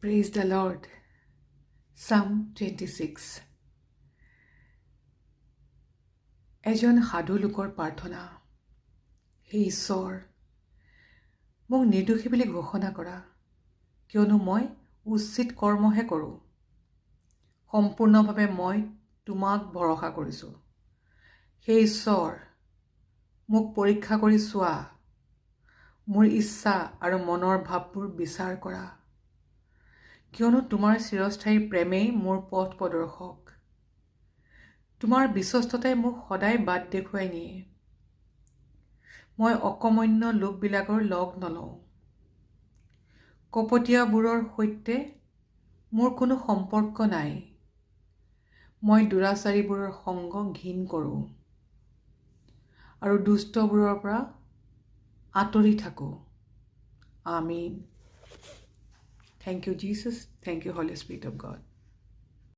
Praise the Lord. Psalm 26. এজন সাধু লোকৰ প্ৰাৰ্থনা। হে ঈশ্বৰ, মোক নিৰ্দোষী বুলি ঘোষণা কৰা, কিয়নো মই উচিত কৰ্মহে কৰোঁ। সম্পূৰ্ণভাৱে মই তোমাক ভৰসা কৰিছোঁ। হে ঈশ্বৰ, মোক পৰীক্ষা কৰি চোৱা, মোৰ ইচ্ছা আৰু মনৰ ভাৱবোৰ বিচাৰ কৰা, কিয়নো তোমাৰ চিৰস্থায়ী প্ৰেমেই মোৰ পথ প্ৰদৰ্শক। তোমাৰ বিশ্বস্ততাই মোক সদায় বাট দেখুৱাই নিয়ে। মই অকৰ্মণ্য লোকবিলাকৰ লগ নলওঁ। কপটীয়াবোৰৰ সৈতে মোৰ কোনো সম্পৰ্ক নাই। মই দুৰাচাৰীবোৰৰ সংগ ঘিণ কৰোঁ আৰু দুষ্টবোৰৰ পৰা আঁতৰি থাকোঁ। আমেন. Thank you, Jesus. Thank you, Holy Spirit of God.